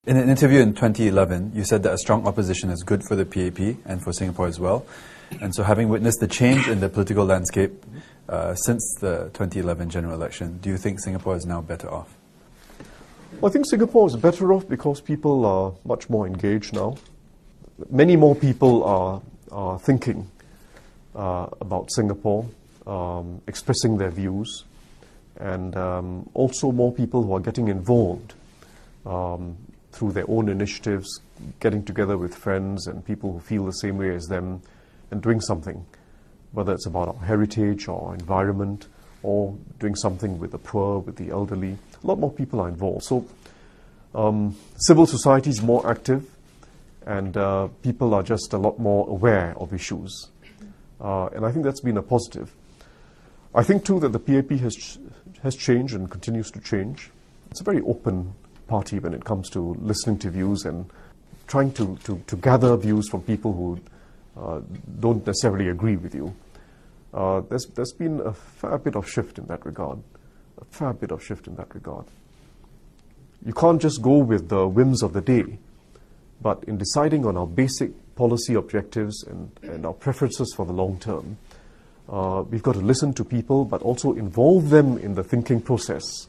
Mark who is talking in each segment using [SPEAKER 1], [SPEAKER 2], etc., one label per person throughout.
[SPEAKER 1] In an interview in 2011, you said that a strong opposition is good for the PAP and for Singapore as well. And so having witnessed the change in the political landscape since the 2011 general election, do you think Singapore is now better off?
[SPEAKER 2] Well, I think Singapore is better off because people are much more engaged now. Many more people are thinking about Singapore, expressing their views, and also more people who are getting involved through their own initiatives, getting together with friends and people who feel the same way as them and doing something, whether it's about our heritage or our environment or doing something with the poor, with the elderly. A lot more people are involved. So civil society is more active and people are just a lot more aware of issues. And I think that's been a positive. I think too that the PAP has changed and continues to change. It's a very open party when it comes to listening to views and trying to gather views from people who don't necessarily agree with you. There's been a fair bit of shift in that regard. You can't just go with the whims of the day, but in deciding on our basic policy objectives and our preferences for the long term, we've got to listen to people, but also involve them in the thinking process.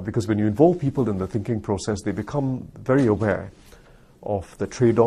[SPEAKER 2] Because when you involve people in the thinking process, they become very aware of the trade-off